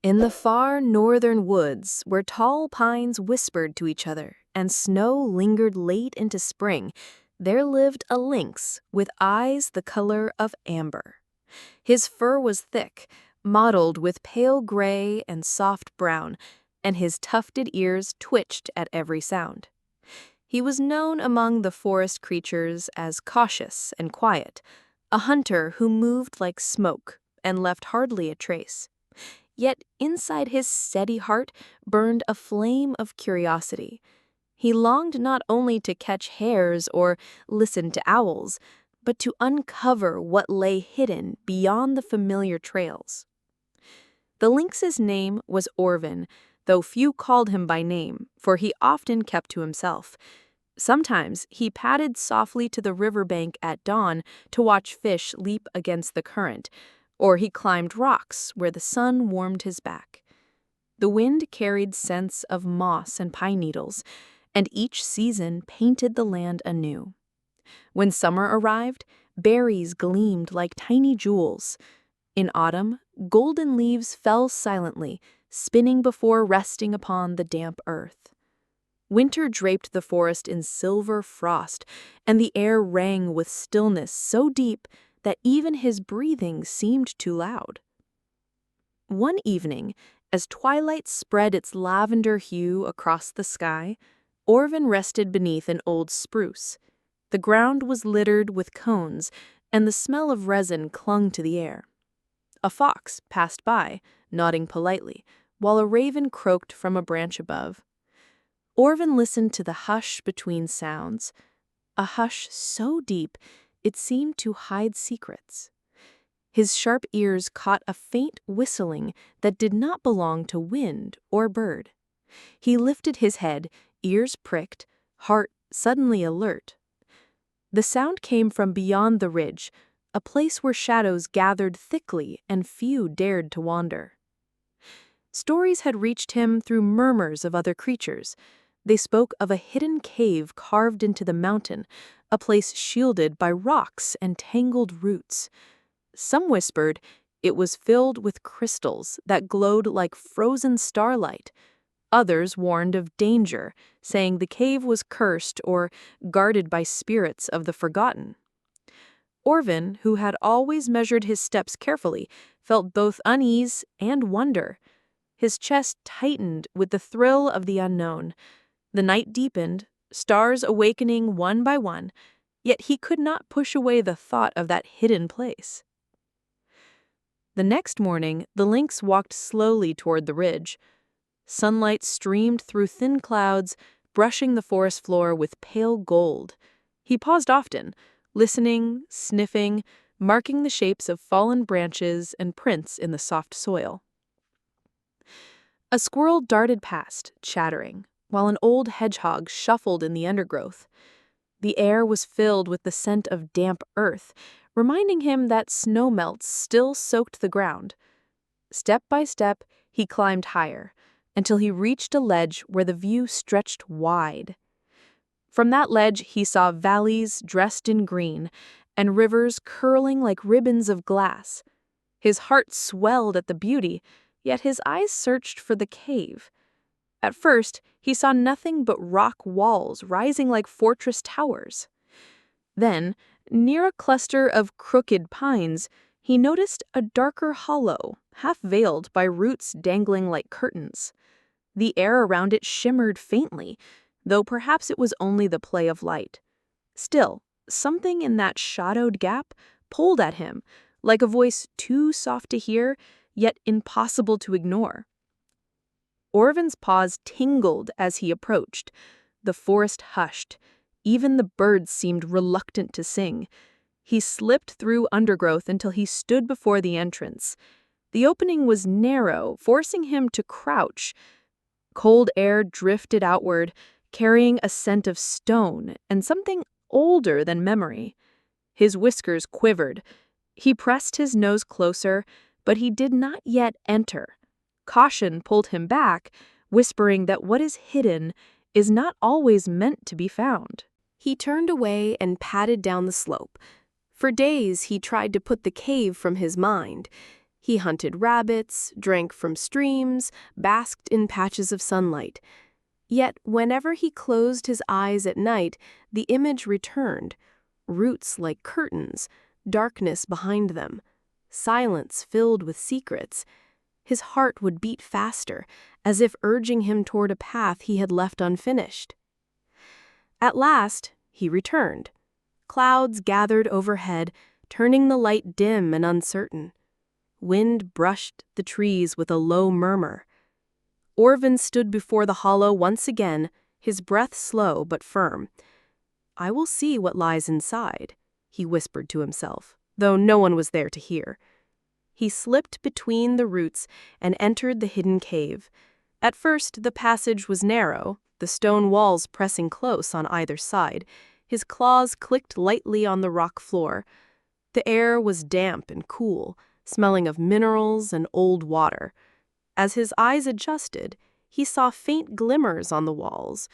In the far northern woods, where tall pines whispered to each other and snow lingered late into spring, there lived a lynx with eyes the color of amber. His fur was thick, mottled with pale gray and soft brown, and his tufted ears twitched at every sound. He was known among the forest creatures as cautious and quiet, a hunter who moved like smoke and left hardly a trace. Yet inside his steady heart burned a flame of curiosity. He longed not only to catch hares or listen to owls, but to uncover what lay hidden beyond the familiar trails. The lynx's name was Orven, though few called him by name, for he often kept to himself. Sometimes he padded softly to the riverbank at dawn to watch fish leap against the current, or he climbed rocks where the sun warmed his back. The wind carried scents of moss and pine needles, and each season painted the land anew. When summer arrived, berries gleamed like tiny jewels. In autumn, golden leaves fell silently, spinning before resting upon the damp earth. Winter draped the forest in silver frost, and the air rang with stillness so deep that even his breathing seemed too loud. One evening, as twilight spread its lavender hue across the sky, Orven rested beneath an old spruce. The ground was littered with cones, and the smell of resin clung to the air. A fox passed by, nodding politely, while a raven croaked from a branch above. Orven listened to the hush between sounds, a hush so deep it seemed to hide secrets. His sharp ears caught a faint whistling that did not belong to wind or bird. He lifted his head, ears pricked, heart suddenly alert. The sound came from beyond the ridge, a place where shadows gathered thickly and few dared to wander. Stories had reached him through murmurs of other creatures. They spoke of a hidden cave carved into the mountain, a place shielded by rocks and tangled roots. Some whispered it was filled with crystals that glowed like frozen starlight. Others warned of danger, saying the cave was cursed or guarded by spirits of the forgotten. Orven, who had always measured his steps carefully, felt both unease and wonder. His chest tightened with the thrill of the unknown. The night deepened, stars awakening one by one, yet he could not push away the thought of that hidden place. The next morning, the lynx walked slowly toward the ridge. Sunlight streamed through thin clouds, brushing the forest floor with pale gold. He paused often, listening, sniffing, marking the shapes of fallen branches and prints in the soft soil. A squirrel darted past, chattering, while an old hedgehog shuffled in the undergrowth. The air was filled with the scent of damp earth, reminding him that snowmelts still soaked the ground. Step by step, he climbed higher, until he reached a ledge where the view stretched wide. From that ledge he saw valleys dressed in green, and rivers curling like ribbons of glass. His heart swelled at the beauty, yet his eyes searched for the cave. At first, he saw nothing but rock walls rising like fortress towers. Then, near a cluster of crooked pines, he noticed a darker hollow, half veiled by roots dangling like curtains. The air around it shimmered faintly, though perhaps it was only the play of light. Still, something in that shadowed gap pulled at him, like a voice too soft to hear, yet impossible to ignore. Orven's paws tingled as he approached. The forest hushed. Even the birds seemed reluctant to sing. He slipped through undergrowth until he stood before the entrance. The opening was narrow, forcing him to crouch. Cold air drifted outward, carrying a scent of stone and something older than memory. His whiskers quivered. He pressed his nose closer, but he did not yet enter. Caution pulled him back, whispering that what is hidden is not always meant to be found. He turned away and padded down the slope. For days he tried to put the cave from his mind. He hunted rabbits, drank from streams, basked in patches of sunlight. Yet whenever he closed his eyes at night, the image returned, roots like curtains, darkness behind them, silence filled with secrets. His heart would beat faster, as if urging him toward a path he had left unfinished. At last, he returned. Clouds gathered overhead, turning the light dim and uncertain. Wind brushed the trees with a low murmur. Orven stood before the hollow once again, his breath slow but firm. "I will see what lies inside," he whispered to himself, though no one was there to hear. He slipped between the roots and entered the hidden cave. At first, the passage was narrow, the stone walls pressing close on either side. His claws clicked lightly on the rock floor. The air was damp and cool, smelling of minerals and old water. As his eyes adjusted, he saw faint glimmers on the walls.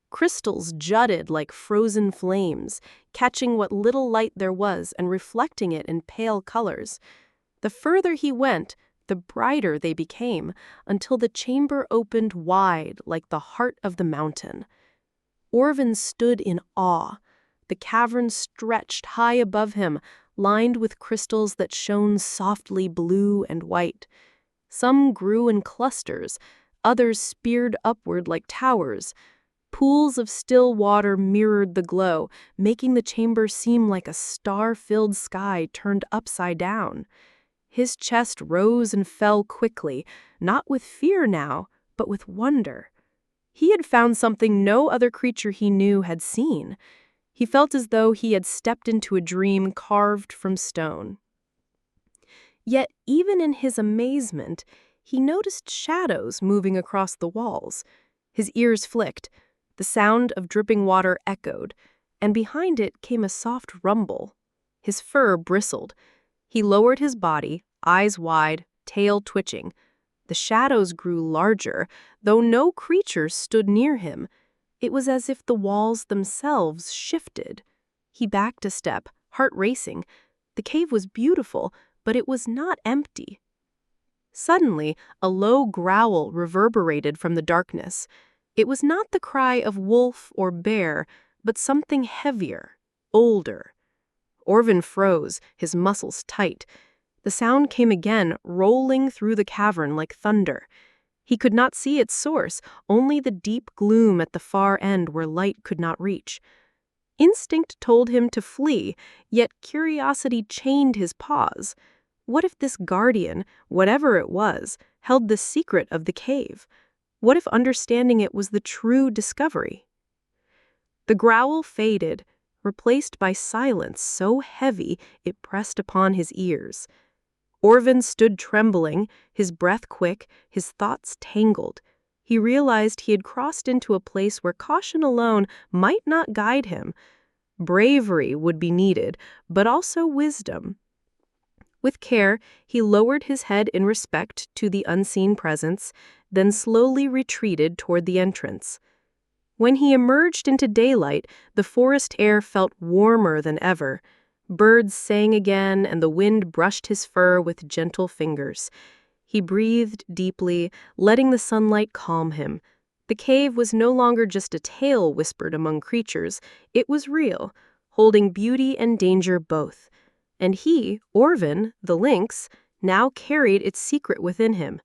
Crystals jutted like frozen flames, catching what little light there was and reflecting it in pale colors. The further he went, the brighter they became, until the chamber opened wide like the heart of the mountain. Orven stood in awe. The cavern stretched high above him, lined with crystals that shone softly blue and white. Some grew in clusters, others speared upward like towers. Pools of still water mirrored the glow, making the chamber seem like a star-filled sky turned upside down. His chest rose and fell quickly, not with fear now, but with wonder. He had found something no other creature he knew had seen. He felt as though he had stepped into a dream carved from stone. Yet, even in his amazement, he noticed shadows moving across the walls. His ears flicked. The sound of dripping water echoed, and behind it came a soft rumble. His fur bristled. He lowered his body, eyes wide, tail twitching. The shadows grew larger, though no creature stood near him. It was as if the walls themselves shifted. He backed a step, heart racing. The cave was beautiful, but it was not empty. Suddenly, a low growl reverberated from the darkness. It was not the cry of wolf or bear, but something heavier, older. Orven froze, his muscles tight. The sound came again, rolling through the cavern like thunder. He could not see its source, only the deep gloom at the far end where light could not reach. Instinct told him to flee, yet curiosity chained his paws. What if this guardian, whatever it was, held the secret of the cave? What if understanding it was the true discovery? The growl faded, replaced by silence so heavy it pressed upon his ears. Orven stood trembling, his breath quick, his thoughts tangled. He realized he had crossed into a place where caution alone might not guide him. Bravery would be needed, but also wisdom. With care, he lowered his head in respect to the unseen presence, then slowly retreated toward the entrance. When he emerged into daylight, the forest air felt warmer than ever. Birds sang again, and the wind brushed his fur with gentle fingers. He breathed deeply, letting the sunlight calm him. The cave was no longer just a tale whispered among creatures. It was real, holding beauty and danger both. And he, Orven, the lynx, now carried its secret within him.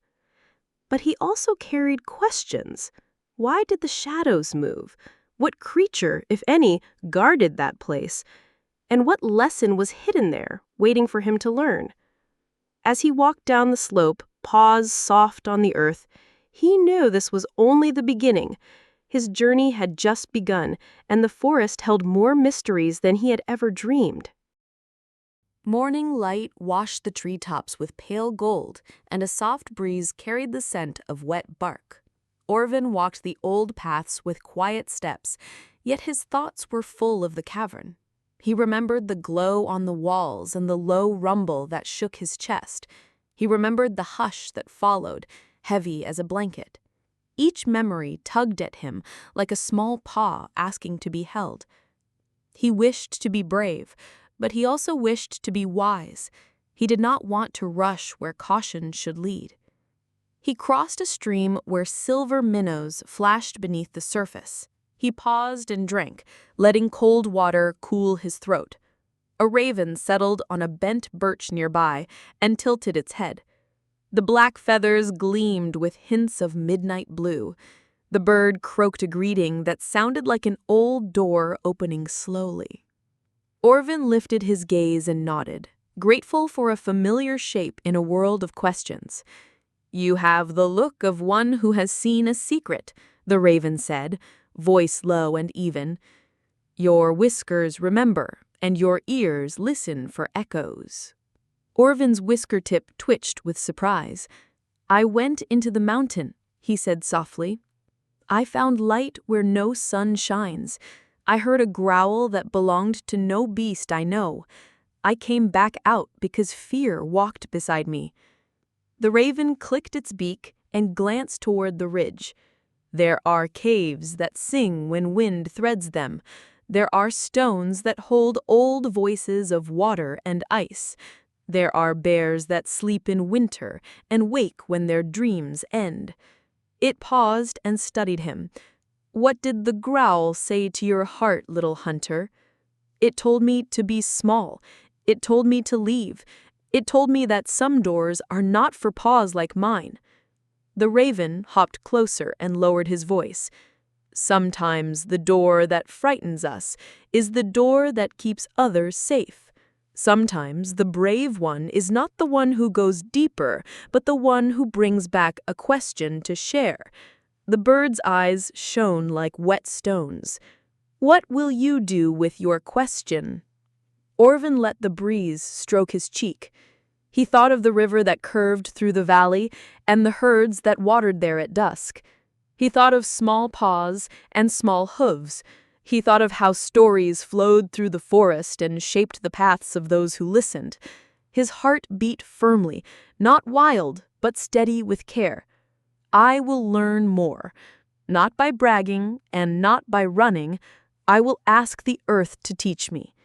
But he also carried questions. Why did the shadows move? What creature, if any, guarded that place? And what lesson was hidden there, waiting for him to learn? As he walked down the slope, paws soft on the earth, he knew this was only the beginning. His journey had just begun, and the forest held more mysteries than he had ever dreamed. Morning light washed the treetops with pale gold, and a soft breeze carried the scent of wet bark. Orven walked the old paths with quiet steps, yet his thoughts were full of the cavern. He remembered the glow on the walls and the low rumble that shook his chest. He remembered the hush that followed, heavy as a blanket. Each memory tugged at him like a small paw asking to be held. He wished to be brave, but he also wished to be wise. He did not want to rush where caution should lead. He crossed a stream where silver minnows flashed beneath the surface. He paused and drank, letting cold water cool his throat. A raven settled on a bent birch nearby and tilted its head. The black feathers gleamed with hints of midnight blue. The bird croaked a greeting that sounded like an old door opening slowly. Orven lifted his gaze and nodded, grateful for a familiar shape in a world of questions. "You have the look of one who has seen a secret," the raven said, voice low and even. "Your whiskers remember, and your ears listen for echoes." Orven's whisker tip twitched with surprise. "I went into the mountain," he said softly. "I found light where no sun shines. I heard a growl that belonged to no beast I know. I came back out because fear walked beside me." The raven clicked its beak and glanced toward the ridge. "There are caves that sing when wind threads them. There are stones that hold old voices of water and ice. There are bears that sleep in winter and wake when their dreams end." It paused and studied him. "What did the growl say to your heart, little hunter?" "It told me to be small. It told me to leave. It told me that some doors are not for paws like mine." The raven hopped closer and lowered his voice. "Sometimes the door that frightens us is the door that keeps others safe. Sometimes the brave one is not the one who goes deeper, but the one who brings back a question to share." The bird's eyes shone like wet stones. "What will you do with your question?" Orven let the breeze stroke his cheek. He thought of the river that curved through the valley and the herds that watered there at dusk. He thought of small paws and small hooves. He thought of how stories flowed through the forest and shaped the paths of those who listened. His heart beat firmly, not wild, but steady with care. "I will learn more. Not by bragging and not by running. I will ask the earth to teach me."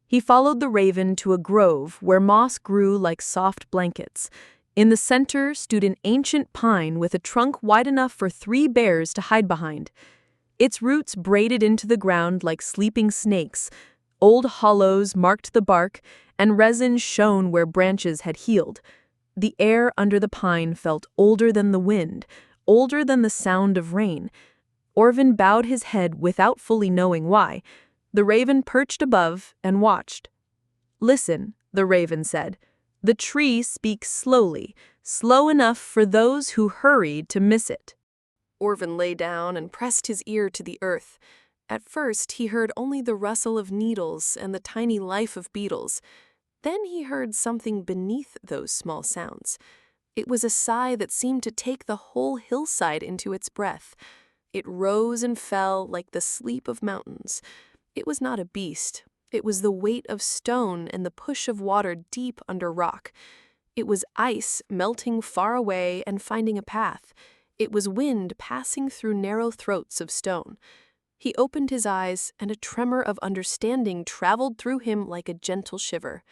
He followed the raven to a grove where moss grew like soft blankets. In the center stood an ancient pine with a trunk wide enough for 3 bears to hide behind. Its roots braided into the ground like sleeping snakes. Old hollows marked the bark, and resin shone where branches had healed. The air under the pine felt older than the wind, older than the sound of rain. Orven bowed his head without fully knowing why. The raven perched above and watched. "Listen," the raven said. "The tree speaks slowly, slow enough for those who hurried to miss it." Orven lay down and pressed his ear to the earth. At first, he heard only the rustle of needles and the tiny life of beetles. Then he heard something beneath those small sounds. It was a sigh that seemed to take the whole hillside into its breath. It rose and fell like the sleep of mountains. It was not a beast. It was the weight of stone and the push of water deep under rock. It was ice melting far away and finding a path. It was wind passing through narrow throats of stone. He opened his eyes, and a tremor of understanding traveled through him like a gentle shiver.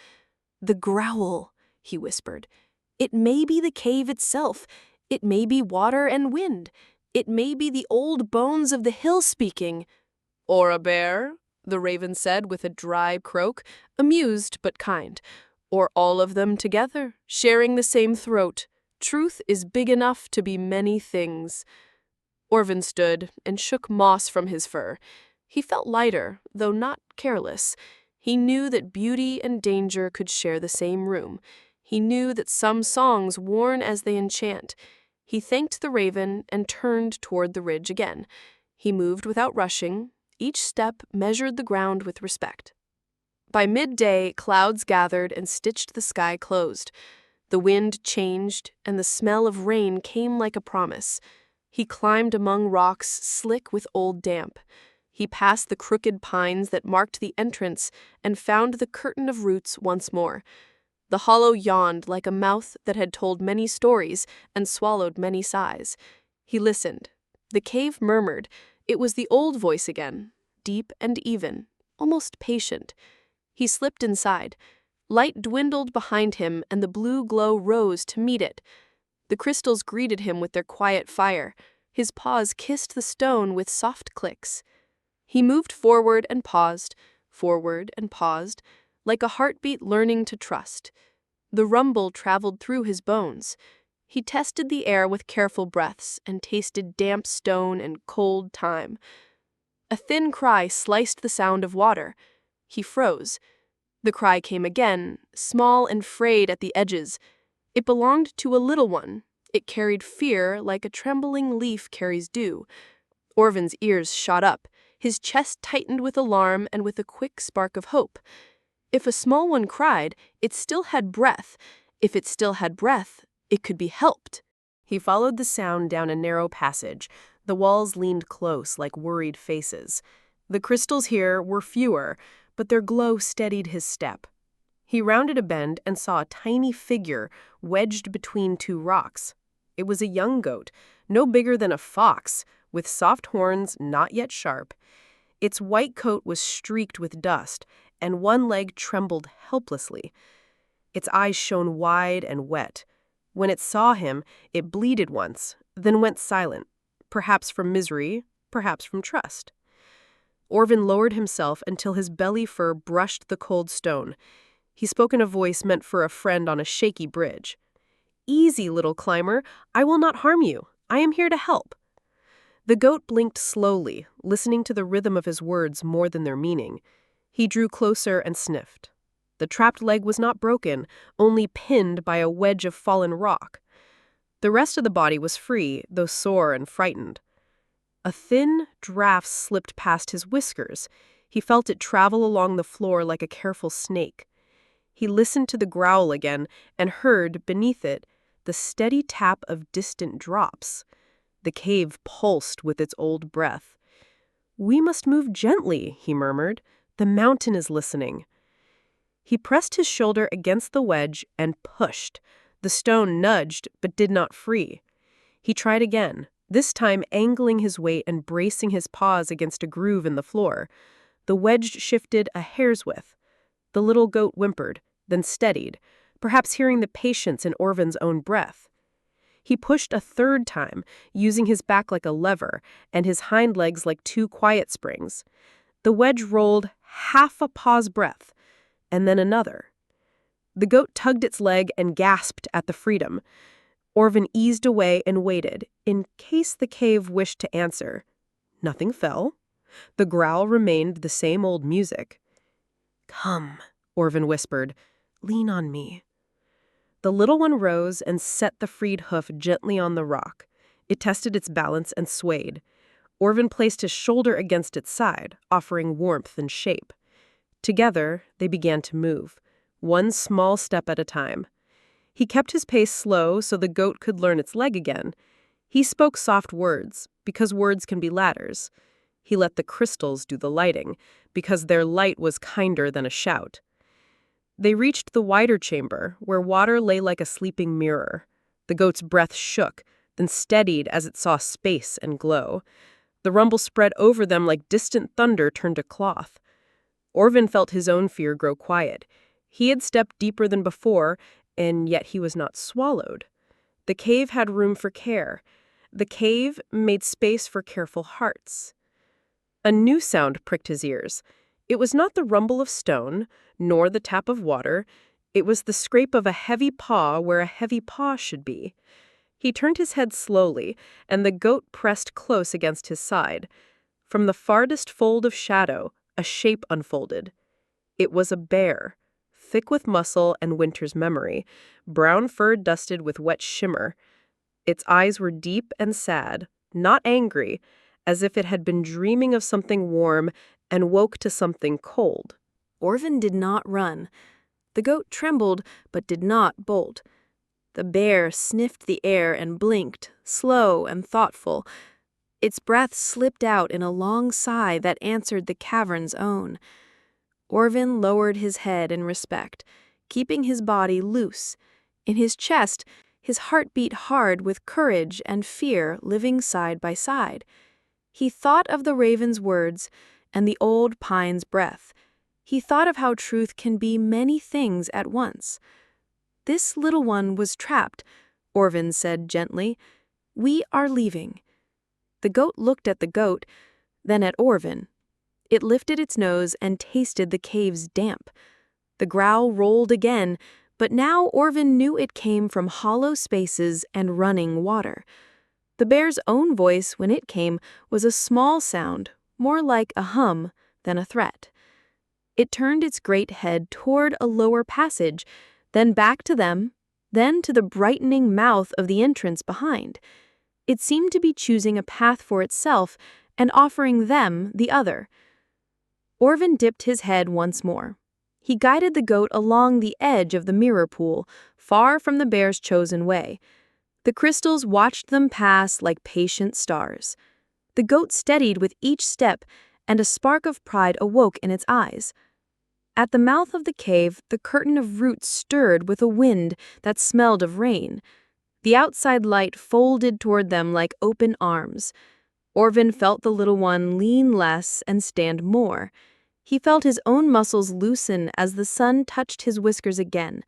"The growl," he whispered. "It may be the cave itself. It may be water and wind. It may be the old bones of the hill speaking." "Or a bear," the raven said with a dry croak, amused but kind. "Or all of them together, sharing the same throat. Truth is big enough to be many things." Orven stood and shook moss from his fur. He felt lighter, though not careless. He knew that beauty and danger could share the same room. He knew that some songs warn as they enchant. He thanked the raven and turned toward the ridge again. He moved without rushing. Each step measured the ground with respect. By midday, clouds gathered and stitched the sky closed. The wind changed, and the smell of rain came like a promise. He climbed among rocks slick with old damp. He passed the crooked pines that marked the entrance and found the curtain of roots once more. The hollow yawned like a mouth that had told many stories and swallowed many sighs. He listened. The cave murmured. It was the old voice again, deep and even, almost patient. He slipped inside. Light dwindled behind him, and the blue glow rose to meet it. The crystals greeted him with their quiet fire. His paws kissed the stone with soft clicks. He moved forward and paused, like a heartbeat learning to trust. The rumble traveled through his bones. He tested the air with careful breaths and tasted damp stone and cold time. A thin cry sliced the sound of water. He froze. The cry came again, small and frayed at the edges. It belonged to a little one. It carried fear like a trembling leaf carries dew. Orven's ears shot up. His chest tightened with alarm and with a quick spark of hope. If a small one cried, it still had breath. If it still had breath, it could be helped. He followed the sound down a narrow passage. The walls leaned close like worried faces. The crystals here were fewer, but their glow steadied his step. He rounded a bend and saw a tiny figure wedged between two rocks. It was a young goat, no bigger than a fox, with soft horns not yet sharp. Its white coat was streaked with dust, and one leg trembled helplessly. Its eyes shone wide and wet. When it saw him, it bleated once, then went silent, perhaps from misery, perhaps from trust. Orven lowered himself until his belly fur brushed the cold stone. He spoke in a voice meant for a friend on a shaky bridge. "Easy, little climber. I will not harm you. I am here to help." The goat blinked slowly, listening to the rhythm of his words more than their meaning. He drew closer and sniffed. The trapped leg was not broken, only pinned by a wedge of fallen rock. The rest of the body was free, though sore and frightened. A thin draft slipped past his whiskers. He felt it travel along the floor like a careful snake. He listened to the growl again and heard, beneath it, the steady tap of distant drops. The cave pulsed with its old breath. "We must move gently," he murmured. "The mountain is listening." He pressed his shoulder against the wedge and pushed. The stone nudged, but did not free. He tried again, this time angling his weight and bracing his paws against a groove in the floor. The wedge shifted a hair's width. The little goat whimpered, then steadied, perhaps hearing the patience in Orven's own breath. He pushed a third time, using his back like a lever and his hind legs like two quiet springs. The wedge rolled half a paw's breadth, and then another. The goat tugged its leg and gasped at the freedom. Orven eased away and waited, in case the cave wished to answer. Nothing fell. The growl remained the same old music. "Come," Orven whispered. "Lean on me." The little one rose and set the freed hoof gently on the rock. It tested its balance and swayed. Orven placed his shoulder against its side, offering warmth and shape. Together, they began to move, one small step at a time. He kept his pace slow so the goat could learn its leg again. He spoke soft words, because words can be ladders. He let the crystals do the lighting, because their light was kinder than a shout. They reached the wider chamber, where water lay like a sleeping mirror. The goat's breath shook, then steadied as it saw space and glow. The rumble spread over them like distant thunder turned to cloth. Orven felt his own fear grow quiet. He had stepped deeper than before, and yet he was not swallowed. The cave had room for care. The cave made space for careful hearts. A new sound pricked his ears. It was not the rumble of stone, nor the tap of water. It was the scrape of a heavy paw where a heavy paw should be. He turned his head slowly, and the goat pressed close against his side. From the farthest fold of shadow, a shape unfolded. It was a bear, thick with muscle and winter's memory, brown fur dusted with wet shimmer. Its eyes were deep and sad, not angry, as if it had been dreaming of something warm and woke to something cold. Orven did not run. The goat trembled, but did not bolt. The bear sniffed the air and blinked, slow and thoughtful. Its breath slipped out in a long sigh that answered the cavern's own. Orven lowered his head in respect, keeping his body loose. In his chest, his heart beat hard with courage and fear living side by side. He thought of the raven's words and the old pine's breath. He thought of how truth can be many things at once. "This little one was trapped," Orven said gently. "We are leaving." The goat looked at the goat, then at Orven. It lifted its nose and tasted the cave's damp. The growl rolled again, but now Orven knew it came from hollow spaces and running water. The bear's own voice, when it came, was a small sound, more like a hum than a threat. It turned its great head toward a lower passage, then back to them, then to the brightening mouth of the entrance behind. It seemed to be choosing a path for itself and offering them the other. Orven dipped his head once more. He guided the goat along the edge of the mirror pool, far from the bear's chosen way. The crystals watched them pass like patient stars. The goat steadied with each step, and a spark of pride awoke in its eyes. At the mouth of the cave, the curtain of roots stirred with a wind that smelled of rain. The outside light folded toward them like open arms. Orven felt the little one lean less and stand more. He felt his own muscles loosen as the sun touched his whiskers again.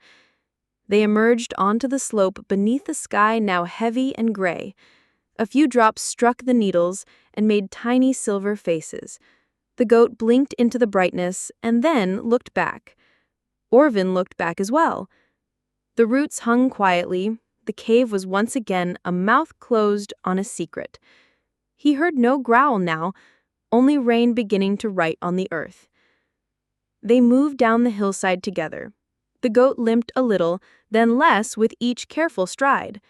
They emerged onto the slope beneath the sky now heavy and gray. A few drops struck the needles and made tiny silver faces. The goat blinked into the brightness and then looked back. Orven looked back as well. The roots hung quietly. The cave was once again a mouth closed on a secret. He heard no growl now, only rain beginning to write on the earth. They moved down the hillside together. The goat limped a little, then less with each careful stride.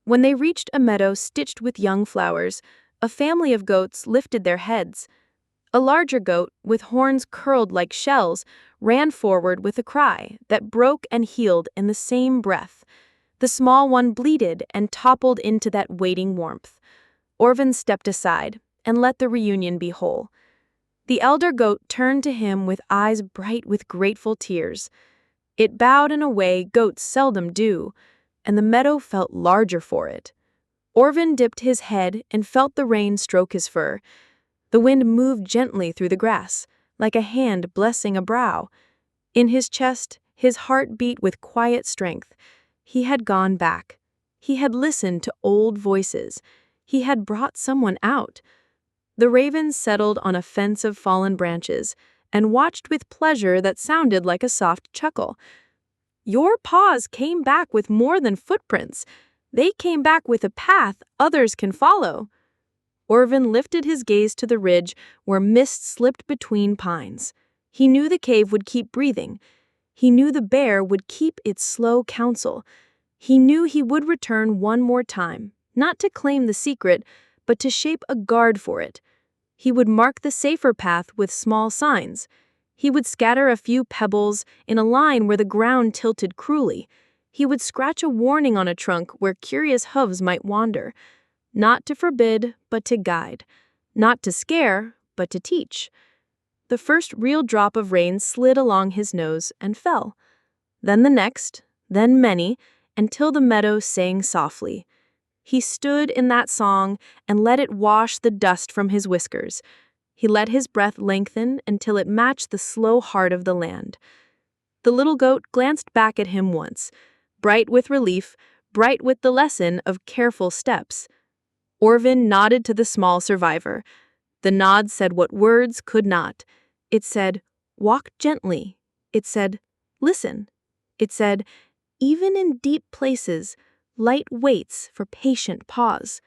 When they reached a meadow stitched with young flowers, a family of goats lifted their heads. A larger goat, with horns curled like shells, ran forward with a cry that broke and healed in the same breath. The small one bleated and toppled into that waiting warmth. Orven stepped aside and let the reunion be whole. The elder goat turned to him with eyes bright with grateful tears. It bowed in a way goats seldom do, and the meadow felt larger for it. Orven dipped his head and felt the rain stroke his fur. The wind moved gently through the grass, like a hand blessing a brow. In his chest, his heart beat with quiet strength. He had gone back. He had listened to old voices. He had brought someone out. The ravens settled on a fence of fallen branches and watched with pleasure that sounded like a soft chuckle. "Your paws came back with more than footprints. They came back with a path others can follow." Orven lifted his gaze to the ridge where mist slipped between pines. He knew the cave would keep breathing. He knew the bear would keep its slow counsel. He knew he would return one more time, not to claim the secret, but to shape a guard for it. He would mark the safer path with small signs. He would scatter a few pebbles in a line where the ground tilted cruelly. He would scratch a warning on a trunk where curious hooves might wander. Not to forbid, but to guide. Not to scare, but to teach. The first real drop of rain slid along his nose and fell. Then the next, then many, until the meadow sang softly. He stood in that song and let it wash the dust from his whiskers. He let his breath lengthen until it matched the slow heart of the land. The little goat glanced back at him once, bright with relief, bright with the lesson of careful steps. Orven nodded to the small survivor. The nod said what words could not. It said, "Walk gently." It said, "Listen." It said, "Even in deep places, light waits for patient pause."